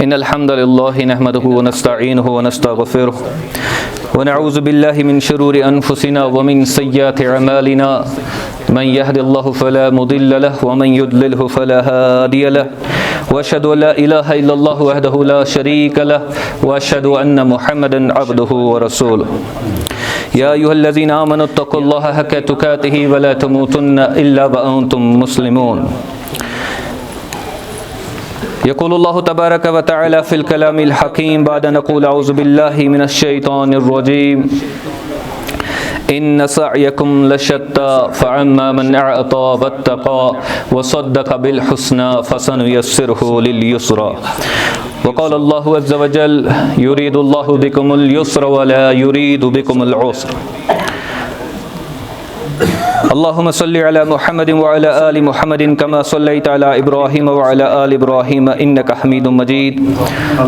इन्नल हम्दुलिल्लाहि नहमदुहु व नस्तईनुहु व नस्तगफिरुह व नऊज़ु बिल्लाहि मिन शुरूरि अनफुसिना व मिन सय्यिआति अमालिना मन यहदिल्लाहु फला मुदिल्ल लहु व मन युद्लिलहु फला हादिय लहु व अशहदु अल्ला इलाहा इल्लल्लाहु वहदहु ला शरीक लहु व अशहदु अन्ना मुहम्मदन अब्दुहु व रसूलुहु या अय्युहल्लज़ीना आमनु तक़ुल्लाहा हक़्क़ तुक़ातिही व ला तमूतुन्ना इल्ला व अंतुम मुस्लिमून। यक़ूलुल्लाहु तबारक व तआला फ़िल कलामिल हकीम बाद नक़ूल अऊज़ु बिल्लाहि मिनश शैतानिर रजीम इन्न सअयकुम लशत्ता फ़अम्मा मन अअता वत्तक़ा व सद्दक़ बिल हुस्ना फ़सनुयस्सिरुहु लिल युस्रा वक़ाल अल्लाहु अज़्ज़ व जल युरीदुल्लाहु बिकुमुल युस्रा व ला युरीदु बिकुमुल उस्रा। अल्लाहुम्मा सल्लि अला मुहम्मदिन व अला आलि मुहम्मदिन कमा सल्लैता अला इब्राहीम व अला आलि इब्राहीम इन्नका हमीदुम मजीद।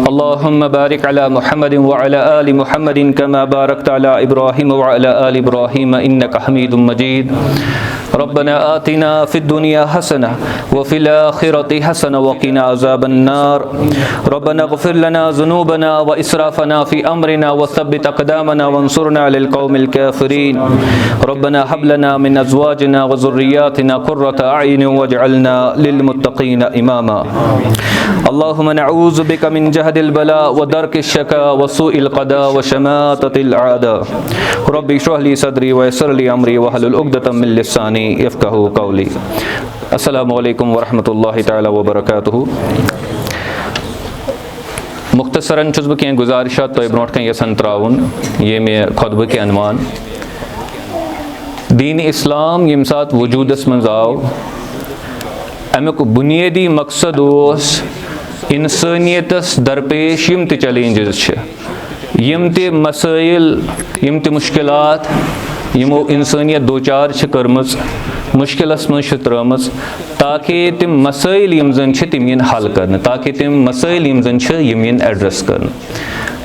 अल्लाहुम्मा बारिक अला मुहम्मदिन व अला आलि मुहम्मदिन कमा बारकता अला इब्राहीम व अला आलि इब्राहीम इन्नका हमीदुम मजीद। रब्बना आतिना फिद दुनिया हसना व फिल आखिरति हसना व क़िना अज़ाबन्नार। रब्बना इग़फिर लना ज़ुनूबना व इसराफ़ना फ़ी अम्रिना व सब्बित अक़दामना वंसुरना अलल क़ौमिल काफ़िरीन। रब्बना हब लना मिन अज़वाजिना व ज़ुर्रिय्यातिना क़ुर्रता अयुन वजअलना लिलमुत्तक़ीना इमामा। अल्लाहुम्मा नऊज़ु बिका मिन जहदिल बला व दरकिश शक़ा व सूइल क़दा व शमाततिल आदा। रब्बि इश्रह ली सदरी व यस्सिर ली अमरी वहलुल उक़दतम मिन लिसानी यफ़क़हू क़ौली। अस्सलामु अलैकुम व रहमतुल्लाहि तआला व बरकातुहू। मुख्तसरन छुस बह कह गुजारिशात तोह ब्रोट कन यसन त्राउन ये मे खुतबह के अनवान दीन इस्लाम यम सात वजूदस मज आव अमुक बुनियादी मकसद ओस इंसानियतस दरपेश यम त चैलेंजेस यम त मसाइल यम त मुश्किलात यमो इंसानियत दो चार कर्मज मुश्किलस मज त्रमज ताकि तम मसाइल यम जन तम यन हल कर ताकि तम मसाइल यम जन यम यन एड्रेस कर।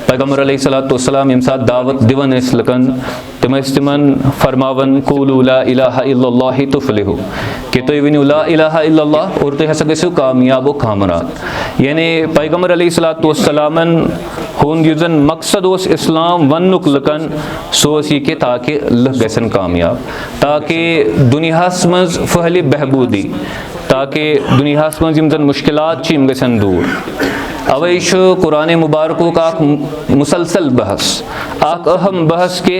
पैगम्बर अलैहिस्सलातु वस्सलाम यम साथ दावत दिवन लकन तम तिमन फरमावन कूलू ला इलाहा इल्लल्लाह तुफ्लिहू कि तुम वनो ला इलाहा इल्लल्लाह और तुम हसा गो कामयाब व कामरान। यानी पैगम्बर अलैहिस्सलातु वस्सलामन हुंद युजन मकसद उस इस्लाम वनुक लकन सो यह कि ताकि लुक गसन कामयाब ताकि दुनियास मज फहले बहबूदी ताकि दुनियास मज यम जन मुश्किलात यम गसन दूर। अवै कुरान मुबारक का मुसलसल बहस अहम बहस के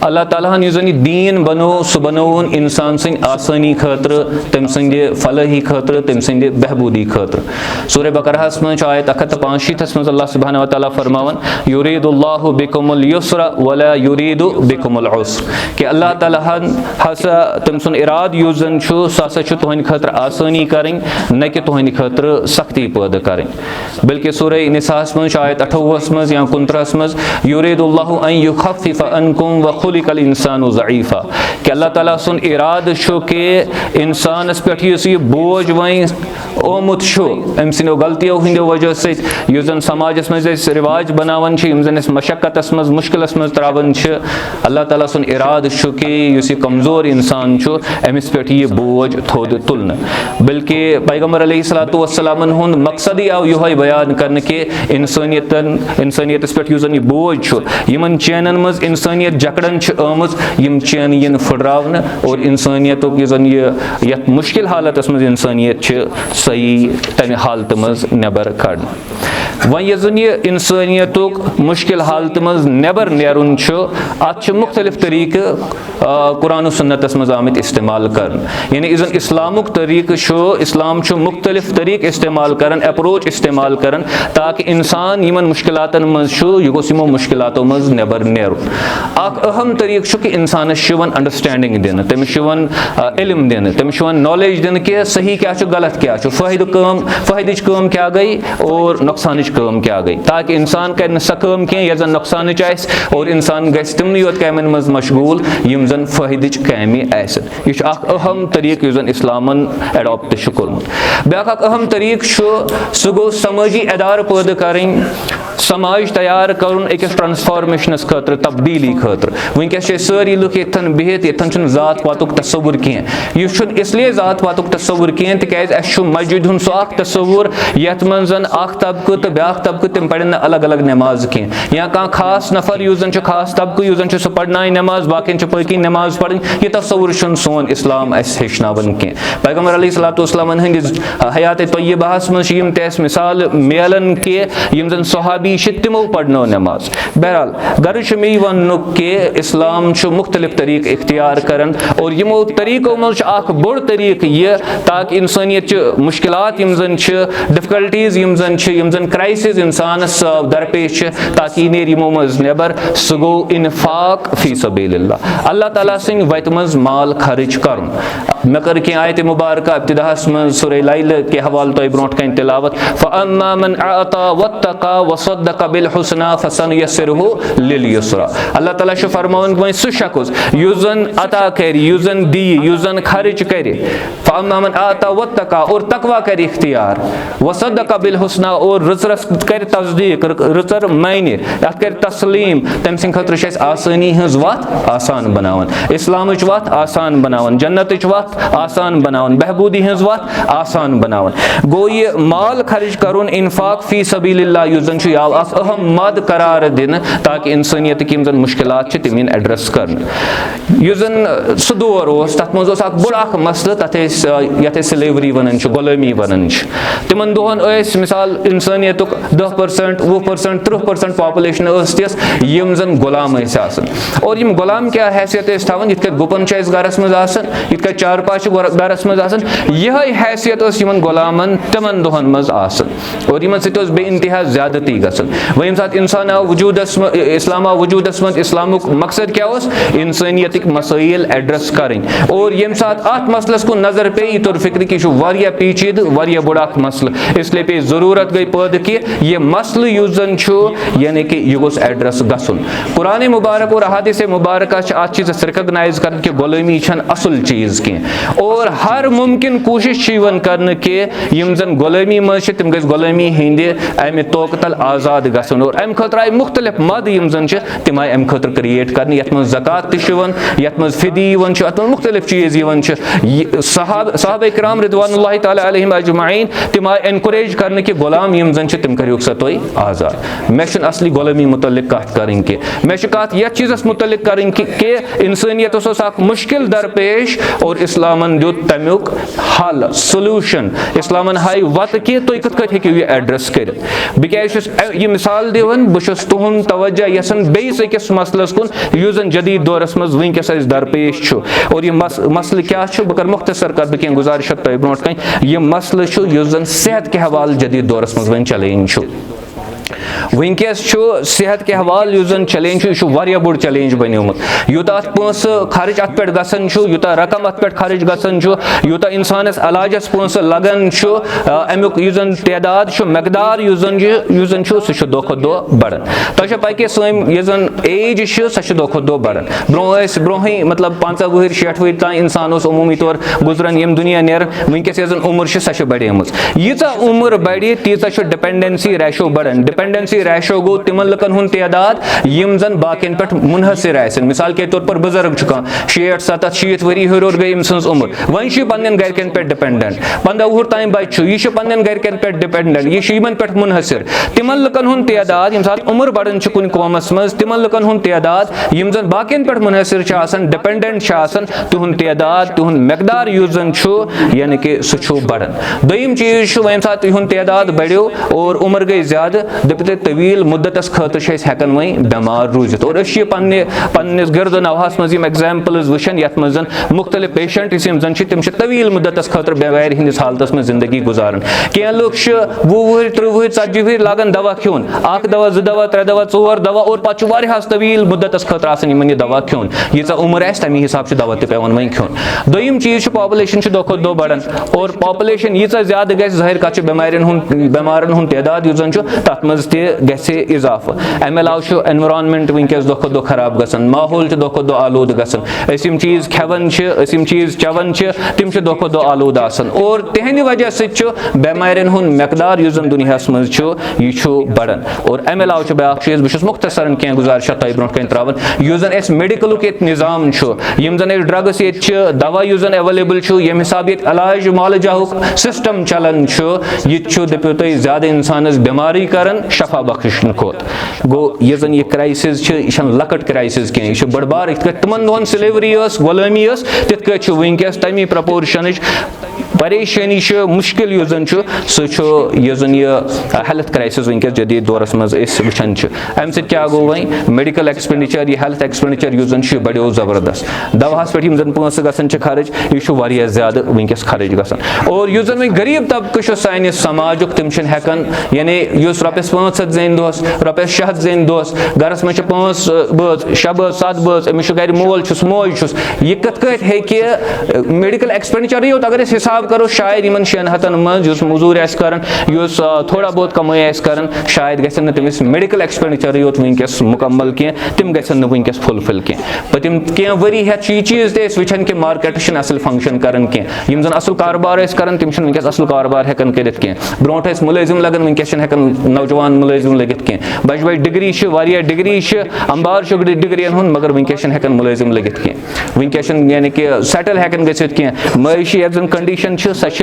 अल्लाह ताला जन दीन बनो सह बनोन इंसान सद आसानी खतर तम सद फलाही खतर तम सद बहबूदी खतर। सूरह बकरहस मज आयत 165 मज अल्लाह सुब्हानहु व तआला फरमावन युरीदुल्लाहु बिकुमुल युस्रा वला युरीदु बिकुमुल उस्र कि अल्लाह ताला हसा तम सुन इराद युस जन सह तुहंद खतर आसानी करें न कि तुहंद खतर सख्ती पैदा करें। बल्कि सूरह निसास मज आयत 28 मज या 29 मज युरीदुल्लाहु अन युखफ्फिफ अन्कुम व खुलिकल इंसानु ज़ईफ़ा कि अल्लाह ताला सुन इराद कि इंसानस पे यह बोझ वह ओमुत अम सो गलतियों हंद वजह से जन समाजस मज रिवाज बनावन जन मशक्कतस मज मुश्किलस मज त्रावन अल्लाह ताला सुन इराद कि यह कमज़ोर इंसान अमिस पे यह बोझ थोद तुलन। बल्कि पैगम्बर अलैहिस्सलातु वस्सलामन हुंद मकसद ही आव यह बयान कर कि इंसानियतस पे जन यह बोझ यमन चैनन मज इंसानियत जकड़न आमज यम चैन यन फुड़रावन और इंसानियत जन यह मुश्किल हालतस मज इंसानियत सही तमि हालत मज नबर कड़। वह जन यह इंसानियत मुश्किल हालत मज नबर नेरुन अत मुख्तलिफ तरीक कुरान सुन्नतस मज आमत इस्तेमाल कर। यानी जन इस्लामुक तरीक इस्लाम मुख्तलिफ तरीक इस्तेमाल कर अप्रोच इस्तेमाल कर ताकि इंसान यमन मुश्किलातन मज यह गोस यमो मुश्किलातों मज नबर नेरुन। अहम तरीक कि इंसानस अंडरस्टैंडिंग दिन तमिस इल्म दिन तमिस नॉलेज दिन कि सही क्या गलत क्या फ़ायदे काम क्या गई और नुकसान काम क्या गई ताकि इंसान कर सह काम कह यह जन नुकसान और इंसान गि तिमन योत कामन मज मशगूल यम जन फ़ायदे कामि आसन। यह अहम तरीक जन इस्लामन एडॉप्ट कोर्मुत। ब्या अहम तरीक सह गो समाजी अदार पैदा करें समाज तैयार करुन अकिस ट्रांसफॉर्मेशनस खतर तब्दीली खतर वनकस सारी लुक यथन बिहित यथन जात पातुक तस्वुर कह यह इसलिए जात पातुक तस्वुर कह तिकाज मस्जिद हुंद सो तस्वुर यथ मज तबकह तो ब्या तबकह तिम पढ़न अलग अलग नमाज कह या कह खास नफर युस जन खास तबकह युस जन सह पढ़ना नमाज बाकी पकी नमाज पढ़ यह तस्वुर सोन इस्लाम हेचनावन कह पैगम्बर अलैहिस्सलाम हंदिस हयात तय्यबाहस मज मिसाल मेलन के यम जन सहाबी तिमो पढ़नो नमाज बहरहाल गर्ज मे वन कि इस्लाम मुख्तलिफ तरीक इख्तियार करन और यमो तरीकों मज बोड़ तरीक यह ताकि इंसानियत मुश्किलात यम जन डिफिकल्टीज यम जन क्राइसिस इंसानस दरपेश ताकि नेर यमो मज नेबर सह गो इन्फाक फी सबीलिल्लाह अल्लाह ताला सिंह वत मज माल खर्च करन मे कर कह आयत मुबारक इब्तिदाहस मज सूरह लैल के हवाले तो ब्रोट कन तिलावत फअम्मा मन अता वत्तका वसद्दक बिल हुस्ना फसनुयस्सिरुहु लिल युस्रा अल्लाह ताला छ फरमान वह सह शख्स युस जन अता कर युस जन दी युस जन खर्च कर फअम्मा मन अता वत्तका और तकवा कर इख्तियार वसद्दक बिल हुस्ना और रस कर तस्दीक रचर माने अत कर तस्लीम तम सिंह खतर छ आसानी हज वत आसान बनावन इस्लाम वत आसान बनावन जन्नत वत आसान बनावन बहबूदी हज वत आसान बनावन गो ये माल खर्च करुन इन्फाक फी सबीलिल्लाह युस जन आव अहम मद करार दिन ताकि इंसानियत की जन मुश्किलात तिम एड्रेस कर युस जन सह दौर तथ मज बोड़ मसल तथ यथ स्लेवरी वन गुलामी वन तिमन दोहन मिसाल इंसानियत 10% 20% 30% पॉपुलेशन तिस यम जन गुलाम और यम गुलाम क्या हैसियत थवन यथ गुपन गरस मज यथ चारपा गरस मज यह हैसियत यमन गुलामन तिमन दोहन मज और यमन सत बे इंतहा ज्यादती गसन वह यम सात इंसान आव वजूदस इस्लाम आव वजूदस मज इस्लामुक मकसद क्या इंसानियत मसाइल एड्रेस करें और यम सात अत मसलस को नजर पे तौर फिक्र कि वारिया पेचीद वारिया बड़ा मसल इसलिए पे जरूरत गई पैद कि यह मसल युस जन यानी कि यह गोस एड्रेस गसन कुरान मुबारक और अहादीस मुबारक अत चीज रिकग्नाइज कर कि गुलामी असल चीज कह और हर मुमकिन कोशिश कर कि यम जन गुलामी मज तिम गज गुलामी हंद अमि तोकतल आजाद गसन और अमि खतर आय मुख्तलिफ मद यम जन तिम आय अमि खतर क्रिएट कर यथ मज ज़कात तवन यथ मज फिदी यवन अत मुख्तलिफ चीज यवन सहाबा किराम रिदवानुल्लाहि तआला अलैहिम अजमईन तिम आय एनकरेज कर कि गुलाम यम जन तिम करियो सा तुई आजाद मे असली गुलामी मुतल्लिक कत करें कि मे कत यथ चीज़स मुतल्लिक करें कि इंसानियत मुश्किल दरपेश और इस्लामन दुत तमुक हल सोल्यूशन इस्लामन हाय वत कि तुम कत हेकु यह एड्रेस कर बह मिसाल दिवन बहुत तुहद तवज्जो यसन बेस अकिस मसलस कुन युस जन जदीद दौरस मज वनकस दरपेश और यह मसल क्या बह कर मुख्तसर कर बह गुजारिश तुम ब्रोट कन यह मसल युस जन सेहत के हवाले जदीद दौरस मज वन चैलेंज वनकस सेहत के हवाले युस जन चैलेंज यह बोड़ चैलेंज बनियोमुत यूता पोस खर्च अत पे गसन यूता रकम अत पे खर्च गसन यूता इंसानस इलाजस पोस लगन अमुक युस जन तादाद मकदार युस जन सह दो खुद दो बढ़न तुम पा कि सन यह जन एज सह दो खुद दो बढ़न ब्रोह मतलब 50 वहर 60 वहर तान इंसान अमूमी तौर गुजरन यम दुनिया नेर वनकस यह जन उम्र सह बढ़ेम यीचा उम्र बढ़ तीचा डिपेंडेंसी रेशो बढ़न डिपेंडेंसी रेशो गो तिमन लुकन हुन तादाद यम जन बाकियन पे मुनहसर आसन मिसाल के तौर पर बुजुर्ग 60 70 60 वरी हर गई अम सज उम्र वन पन्न गरकन पे डिपेंडेंट 15 वुहर तान बच्चे यह पन्न गरकन पे डिपेंडेंट यह यमन पे मुनहसर तिमन लुकन हुन तादाद यम साथ उम्र बढ़न कुन कौमस मज तिमन लुकन हुन तादाद यम जन बाकियन पे मुनहसर डिपेंडेंट तुहद तादाद तुहद मकदार युस जन यानी कि सह बढ़न दोयम चीज वह यम साथ तुहद तादाद बढ़ो और उम्र गई ज्यादा दपते तवील मुद्दतस खतर हेकन वही बेमार रूजित और पन्निस गर्द नवाहस मज एग्जाम्पल्स वुचन यथ मज मुख्तलिफ पेशेंट जन तिम तवील मुद्दतस खतर बेमार हंदिस हालतस में जिंदगी गुजारन कह लोग 20 वहर 30 वहर 40 वहर लागन दवा खोन 1 दवा 2 दवा 3 दवा 4 दवा और पे वारियास तवील मुद्दतस खतर आसान यह दवा खोन यीचा उम्र आस तमी हिसाब से दवा पेवन वही खोन दोयम चीज पॉपुलेशन दो खुद दो बढ़न और पॉपुलेशन यीचा ज्यादा गि जाहिर कत बेमारन हुंद तादाद युस जन तथ मज गसे इजाफा अमे अलाव एनवायरनमेंट वनकस दो खो खराब गसन माहौल दो खो आलूद गसन यम चीज़ खेवन यम चीज़ चवन तिम दो खो आलूद आसन और तिहंद वजह सह बेमारियन हुंद मकदार युस दुनियास मज यह बढ़न और अमे अलाव ब्या चीज़ बहुत मुख्तसरन कह गुजारिश तह ब्रो कन त्रावन युस जन मेडिकल निज़ाम यम जन ड्रग्स ये दवा युस जन एवेलेबल यम हिसाब ये इलाज मालजा सिस्टम चलान यह दपो तुम ज्यादा इंसानस बेमारी कर शफा बख्शन खोत गो यह जन यह क्राइसिस यह लकट क्राइसिस कह यह बड़ बार तिमन दोहन स्लेवरी गुलामी तिथ वनकस तमी प्रपोर्शन परेशानी मुश्किल युस जन सह जन यह हेल्थ क्राइसिस वनकस जदीद दौरस मज वुचान अमे सत क्या गो वह मेडिकल एक्सपेंडिचर यह हेल्थ एक्सपेंडिचर युस जन बढ़ो जबरदस्त दवाहस पे जन पोस गसन खर्च यह ज्यादा वनकस खर्च गसन और युस जन वह गरीब तबकह सानि समाज तिम हेकान यानी युस रॉपिस 500 जेन दोस रॉपिस 600 जेन दोस गरस में 5 बच 6 बच 7 बच अमिस गर मोल मोज यह कत हे मेडिकल एक्सपेंडिचर योत अगर हिसाब करो शायद इन 6 हतन मज मजूर कर थोड़ा बहुत कमाई कर शायद गसन तमिस मेडिकल एक्सपेंडिचर योत वनकस मुकम्मल कह तिम गसन वनकस फुलफिल कह पतिम कह वरी हेत यह चीज़ ते वुचान कि मार्केट असल फंक्शन कर कह यम जन असल कारोबार कर तिम वनकस असल कारोबार हेकन करित कह ब्रोट मुलाजिम लगन वनकस हेकन नौजवान मुलाजिम लगित कह बज बज डिग्री डिग्री अंबार डिग्रियन हुंद मगर वनकस हेकन मुलाजिम लगित कह वनकस यानी कि सेटल हेकन गसित कह मईशी जन कंडीशन सह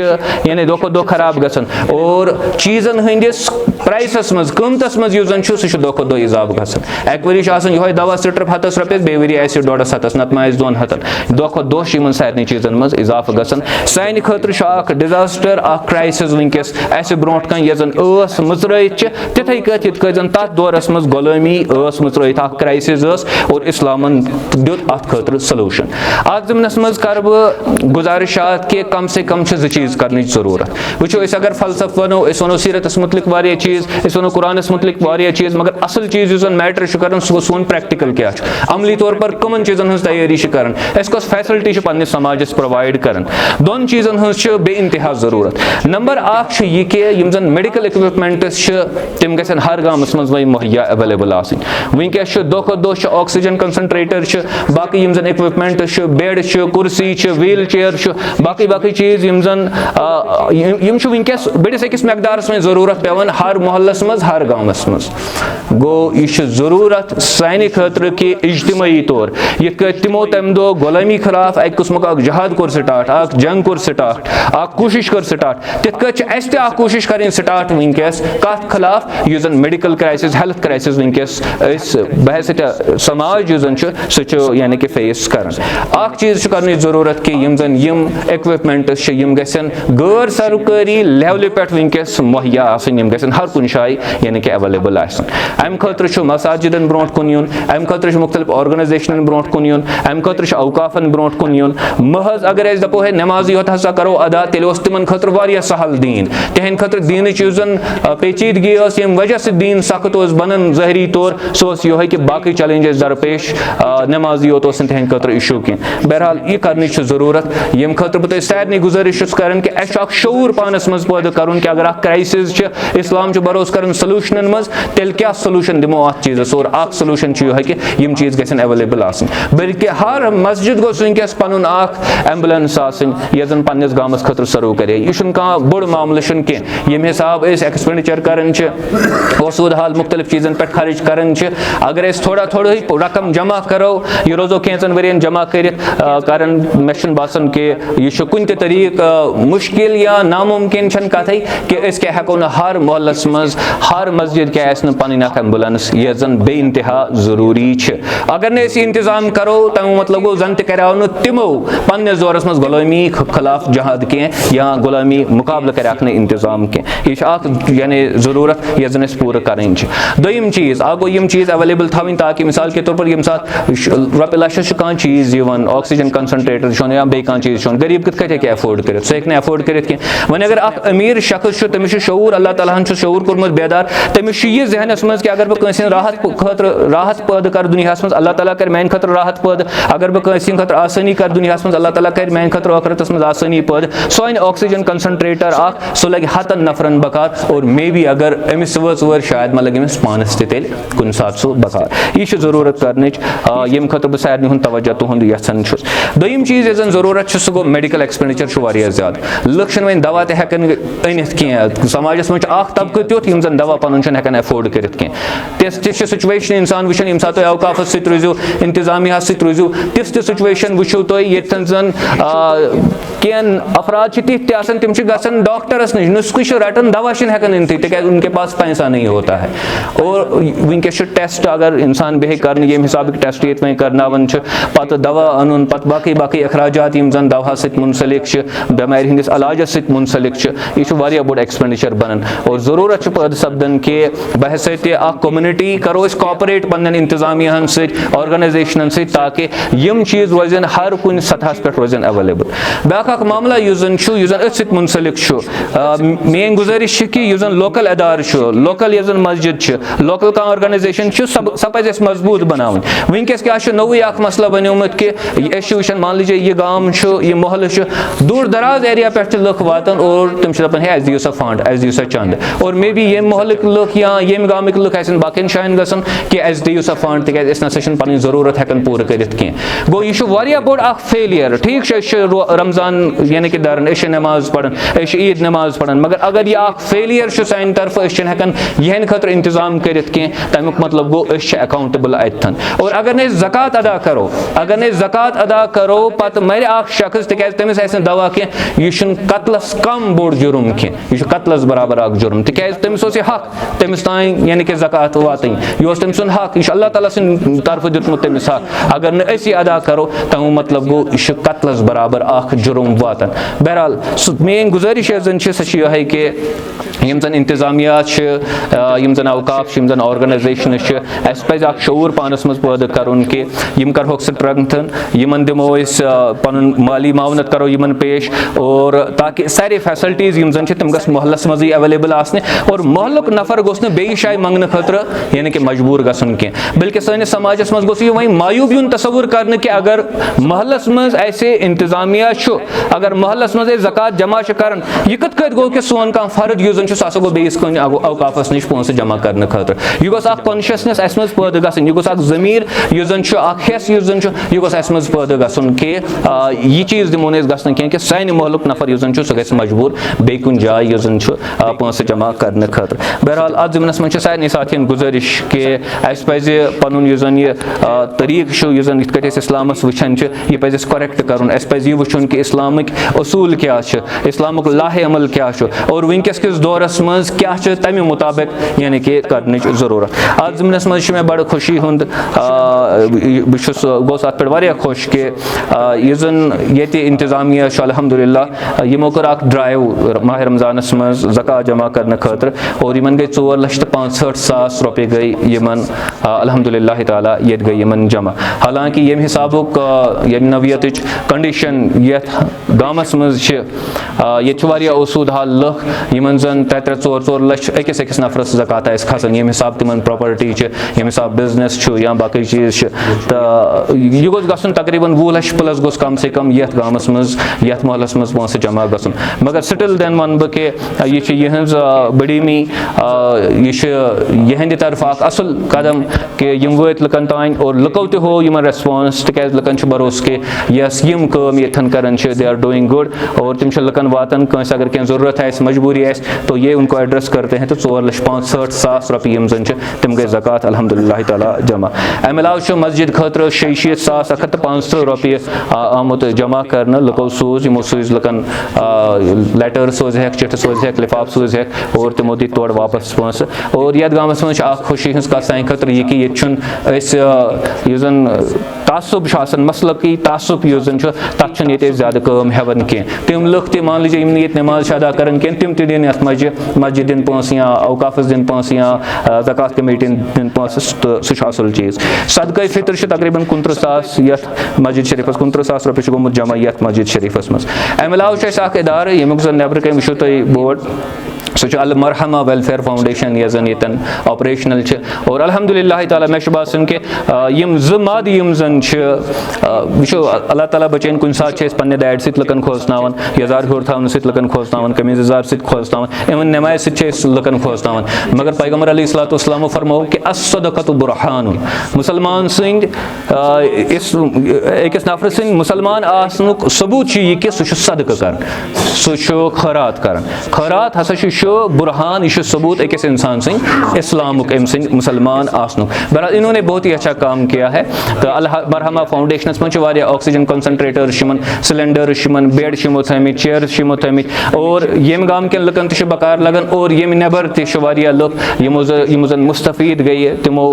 यानी दो खो खराब गसन और चीज़न हंदिस प्राइसस मज कीमतस मज युस जन सह दो खो इजाफ गसन एक वरी यह दवा सिट्रप हतस रपस बे वरी आस 1.5 हतस नत मा 2 हतन दो खो इन सारे चीज़न मज इजाफ गसन सानि खतर डिजास्टर क्राइसिस वनकस अस ब्रोट कन यह जन मचरत तिथे कत जन तथ दौरस मज गुलामी मचरत क्राइसिस और इस्लामन दुत अत खतर सलूशन अत जमनस मज कर गुजारिशात कि कम से कम 2 चीज़ करने जरूरत वो अगर फलसफ वनो वो सीरतस मुतलिक वारिया चीज़ वो कुरानस मुतलिक वारिया चीज़ मगर असल चीज़ जो मैटर कर सोन प्रैक्टिकल क्या अमली तौर पर कमन चीज़न हज तैयारी कर फैसिलिटी पन्ने समाजस प्रोवाइड कर 2 चीज़न हज बे इंतहा जरूरत नंबर 1 यह कि यम जन मेडिकल इक्विपमेंट्स तिम गसन हर गामस मज वही मुहैया अवेलेबल वनकस दो खो दो ऑक्सीजन कंसनट्रेटर बाकी यम जन इक्विपमेंट बेड कुर्सी व्हील चेयर बाकी बाकी चीज़ यम जन वनकस बड़िस अकिस मकदारस में जरूरत पेवन हर मोहल्लस मज हर गामस मज गो यह जरूरत सानि खतर कि इज्तिमाई तौर यथ तिमो तम दो गुलामी खिलाफ अक किस्मुक जहाद कोर स्टार्ट जंग कोर स्टार्ट कोशिश कर स्टार्ट तिथ कोशिश कर स्टार्ट वनकस कत खिलाफ यह जन मेडिकल क्राइसिस हेल्थ क्राइसिस वनकस बहस समाज जो सह यानी कि फेस कर चीज़ कर जरूरत कि यम जन यम इक्विपमेंट्स यम गसन गैर सरकारी लेवल पे वनकस मुहैया यम गसन हर कुन शाय यानी कि अवेलेबल अम खतर मसाजिदन ब्रोट कुन यून अम खतर मुख्तलिफ ऑर्गनाइजेशन ब्रोट कुन यून अम खतर औकाफन ब्रोट कुन यून महज अगर दपो है नमाज योत हसा करो अदा तेल तिमन खतर वारिया सहल दीन तिहन खतर दीन चीज़न पेचीदगी यम वजह से दीन सख्त बनन ज़हरी तौर सह यह कि बाकी चैलेंजेस दरपेश नमाज योत तिहन खतर इशू कह बहरहाल यह करने जरूरत यम खतर बह सारे गुजारिश कर कि शूर पानस मज पैदा कर कि अगर क्राइसिस इस्लाम बरोस कर सलूशन मज तेल क्या सलूशन दिमो अत चीज़स और सलूशन यह कि यम चीज़ गसन अवेलेबल बल्कि हर मस्जिद गोस वनकस पनुन एम्बुलेंस यह जन पन्निस गामस खतर सर्व करे यह बोड़ मामल कह यम हिसाब एक्सपेंडिचर कर सूद हाल मुख्तलिफ चीज़न पे खर्च कर अगर थोड़ा थोड़ा रकम जमा करो यह रोजो कैंचन वरियन जमा कर मे बासान कि यह कुन तरीक मुश्किल या नामुमकिन कथ कि क्या हेको न हर मोहल्लस मज हर मस्जिद क्या पन एम्बुलेंस यह जन बे इंतहा जरूरी अगर न इंतजाम करो तम मतलब गो जन तरो तिमो पन्ने जोरस मज गुलामी खिलाफ जहाद कह या गुलामी मुकाबला कर इंतजाम कह यह यानी जरूरत यह जन पूरा कर दोम चीज़ गो यम चीज़ अवेलेबल थवन ताकि मिसाल के तौर पर यम सात रप लक्षस कह चीज़ ऑक्सीजन कंसनट्रेटर या बे चीज़ गरीब कित हे एफोर्ड कर सह हे एफोर्ड कर वन अगर अमीर शख्स तमिस शूर अल्लाह ताला शूर कोर्मुत बेदार तमिस यह जहनस मज कि अगर बह कंस राहत पैदा कर दुनियास मज अल्लाह ताला कर मान खतर राहत पैदा अगर बह कंस खतर आसानी कर दुनियास मज अल्लाह ताला कर मान खतर आखरतस मज आसानी पैदा सो अन ऑक्सीजन कंसनट्रेटर सो लगे 100 नफरन बकार और मे बी अगर अमिस वर शायद मा लगे अमिस पानस तेल कुन सात सो बकार यह जरूरत कर यम खतर बह सारे हूं तवज्जो तुहद यन दोयम चीज यन जरूरत सह गो मेडिकल एक्सपेंडिचर ज्यादा लुक वन दवा तहन अनित कह समाजस मज तबकह तुथ यम जन दवा पन हेकान एफोर्ड कर तिस सिचुएशन इंसान वो ये सात अवकाफ सत रोजो इंतजामिया सत रोजो तिस सिचुएशन वो तुम ये जन कैन अफराद तिथ तम गसन डॉक्टरस नश नुस्ख रटन दवा हेकान अनत तक उनके पास पैसा नहीं होता है और वनकस टेस्ट अगर इंसान बे कर ये हिसाब टेस्ट ये वह करनावन पत दवा अन पत बाकी बाकी अखराजात यम जन दवा सत मुंसलिक बेमार हंदिस अलाजस सत मुंसलिक यह बोड़ एक्सपेंडिचर बनन और जरूरत पैदा सपदन कि बहसत कम्युनिटी करो कॉपरेट पन्न इंतजामिया ऑर्गनाइजेशन ताकि यम चीज रोजन हर कुन सतह पे रोजन अवेलेबल बाक मामला जन अथ मुंसलिक मेन गुजारिश कि जन लोकल अदार लोकल जन मस्जिद लोकल कह ऑर्गनाइजेशन सह पज मजबूत बना वनकस क्या नवुई मसला बनोमुत कि वो मान लीजिए यह गांव यह मोहल्ल दूर दराज एरिया पे लुक वातान और तुम दपान है दियो सा फंड दियो सा चंद और मे बी ये मोहल्ल लुक या ये गामिक लुक बाकी शायन गसन कि दियो सा फंड तक ना पन जरूरत हेकन पूर कर गो यह बोड़ फेलियर ठीक रमजान यानी कि दरन नमाज पढ़न ईद नमाज पढ़न मगर अगर यह फेलियर सान तरफ हेकन यहन खतर इंतजाम कर तमुक मतलब गो अकाउंटेबल अतन और अगर न ज़कात अदा करो पत मर शख्स तमिस दवा कह यह कत्लस कम बोड़ जुर्म कह कत्लस बराबर जुर्म तमिस हक तमिस तान यानी कि ज़कात वातन यह तम सुन हक यह अल्लाह ताला सुन तरफ दितमुत तमिस हक अगर न अदा करो तमु मतलब गो यह कत्लस बराबर जुर्म वातन बहरहाल मेन गुजारिश जन सह कि यम जन इंतजामिया यम जन अवकाफ यम जन ऑर्गनाइजेशन अस पज शऊर पानस मज पैदा करुन कि यम करहोक स्ट्रेंथन यमन दिमो पन माली मावनत करो यमन पेश और ताकि सारे फैसिलिटीज यम जन तम गस मोहल्लस मज अवेलेबल आसने और मोहल्लुक नफर गोस न बेयि शाय मंगने खतर यानी कि मजबूर गसन के बल्कि सानिस समाजस मज गोस वही मायूब युन तसव्वुर करने कि अगर मोहल्लस मज ऐसे इंतजामिया अगर मोहल्लस मज ज़कात जमा कर यह कत गो कि सोन कह फर्द यह सह गो बेस कन अवकाफस नश पोस जमा करने खतर यह गोस कॉन्शियसनेस अस मज पैदा गसन यह गोस ज़मीर यह जन हेस यह जन यह गोस अस मज पैदा गसन कि यह चीज़ दिमो न गसन कह कि सानि मोहल्लुक नफर यह जन सह गस मजबूर बे कुन जाय यह जन पोस जमा करने खतर बहरहाल अत ज़मनस मज सारे साथियन गुजारिश कि अस पज पनुन यह जन यह तरीक यह जन इत कट इस्लामस वुचान यह पज अस करेक्ट करन अस पज यह वुचुन कि इस्लामिक असूल क्या इस्लामुक लाहे अमल क्या और वनकस किस दौरस मज क्या तमे मुताबिक यानी कि करने जरूरत आज ज़मनस मज मे बड़ खुशी हुंद गोस अत पे खुश कि यह जन ये इंतजामिया अल्हम्दुलिल्लाह यमो कर ड्राइव माह रमजानस मज ज़कात जमा करने खतर और यमन गई 4,65,000 रुपये गई यमन अल्हम्दुलिल्लाह ताला ये गई यमन जमा हालांकि यम हिसाबुक यम नवियत कंडीशन ये गामस मज ये ओसूद हाल लुख यमन जन 3-4 लक्ष अकिस नफरस ज़कात खसान यम हिसाब तिमन प्रॉपर्टी यम हिसाब बिजनेस या बाकी चीज़ तो यह गोस गसन तकरीबन 20 लक्ष प्लस गोस कम से कम यथ गामस मज यथ मोहल्लस मज पोस जमा गसन मगर स्टिल देन वन बह कि यह बड़ीमी यहंद तरफ असल कदम कि यम वत लुकन तान और लुको तो हो यमन रेस्पॉन्स तक लुकन भरोस कि यस यम काम यथन कर दे आर डूइंग गुड और तम लुकन वातन कंस अगर कह जरूरत है मजबूरी है तो ये उनको एड्रेस करते हैं तो 4,65,000 रुपये यम जन तम गई ज़कात अल्हम्दुलिल्लाह ताला जमा अम अलाव मस्जिद खतर 67,105 रुपये आमुत जमा कर लुको सूज यमो सूज लुकन लेटर सोज हेक चिट सोज हेक लिफाफ सोज हेक और तमो दी तोड़ वापस पोस और यथ गामस मज खुशी हज कत सान खतर यह कि ये जन तासुब मसलकी तासुब तथ ज्यादा कम हेवन कह तम लुक मान लीजिए यम ये नमाज अदा कर तम दिन अत मस्जिद दिन पोस या अवकाफस दिन पोस या ज़कात कमेटी दिन पोस तो सह असल चीज़ सदक़ा फ़ितर तकरीबन 29,000 ये मस्जिद शरीफस 29,000 रुपये गोमुत जमा ये मस्जिद शरीफस मज अम अलाव इदारे यमुक जन नबर कम वो तुम बोर्ड सो अल मरहमा वेलफेयर फाउंडेशन यह जन यतन ऑपरेशनल और अल्हम्दुलिल्लाह ताला मे बासन कि यम माद यम जन वो अल्लाह ताला बचन कुन सात पे दाड़ सत लुकन खोजनावन यजार हर थवन सत लुकन खोजनावन कमीज यजार सत खोजनावन इवन नमाज सत लुकन खोजनावन मगर पैगम्बर अलैहिस्सलाम फरमाओ कि अस्सदक़तु बुरहान मुसलमान सद अकिस नफर सद मुसलमान आसनुक सबूत यह कि सह सदक़ कर सह खैरात कर खैरात हसा बुरहान यह सबूत अकिस इंसान सद इस्लामुक अम सद मुसलमान आसनुक। बहरहाल इन्होंने बहुत ही अच्छा काम किया है। तो अल मरहमा फाउंडेशनस मं ऑक्सीजन कंसनट्रेटर्स सिलेंडर्स बेड थमित चेयर्स थमित और यम गाम के लुकन बकार लगन और यम नबर तह लुक यमो जन मुस्तफ़ीद गई तिमो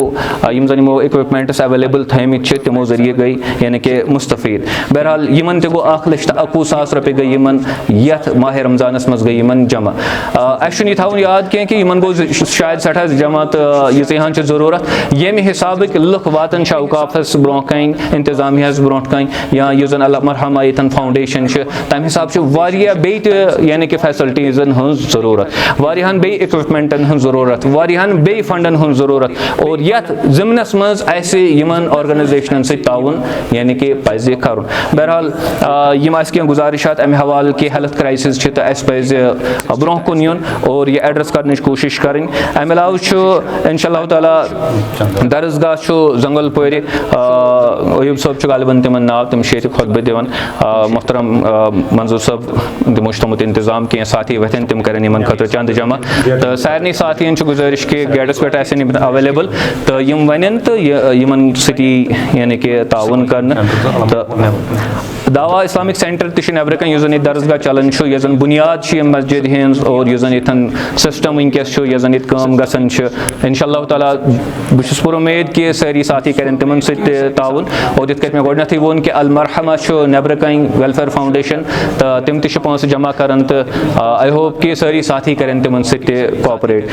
यम जन यमो इक्विपमेंट्स अवेलेबल थमित तिमो जरिए गई यानी कि मुस्तफ़ीद। बहरहाल यमन तह गो 1,21,000 रुपये गई यमन यथ माह रमजानस मज गई यमन जमा। अस यह थवन याद कह कि यमन गो शायद सठा जमा तो यीहान ज़रूरत येम हिसाब लुक वातन औकाफस ब्रोह कन इंतजामियास ब्रोह कन या यह जन अल मरहमा यतन फाउंडेशन तम हिसाब बे यानी कि फैसिलिटीजन हज ज़रूरत वारियान बे इक्विपमेंटन हज ज़रूरत वारियान बे फंडन हज ज़रूरत और यथ ज़िमनस मज यमन ऑर्गनाइजेशन से ताउन यानी कि पज कर। बहरहाल यम कह गुजारिशात अमे हवाल कि हेल्थ क्राइसिस तो पज ब्रोह कुन यून और यह एड्रेस करने कोशिश करें। अमे अलाव इंशाअल्लाह ताला दरसगाह जंगलपोर अयूब साहब गालिबन तिमन नाव तम खुतबह दिवन मोहतरम मंजूर साहब दिमो थोमुत इंतजाम कह साथी वथन तम करें इन खतर चंद जमा। तो सारे साथियन गुजारिश कि गेटस पे अवेलेबल तो यम वन तो यमन सती यानी कि ताउन कर। दावा इस्लामिक सेंटर तह नबर कन यह दरसगाह चलान यह जन बुनियाद मस्जिद हज और यह जन यथन सिस्टम वनकस यह जन काम गसान इंशाअल्लाह ताला बस पुरुमेद कि सारी साथी करें तिमन ताउन और ये मे गोडनथी वोन कि अल मरहमा नबर कन वेलफेयर फाउंडेशन तो तम तह जमा कर तो आई होप कि सारी साथी करें तिमन कोऑपरेट।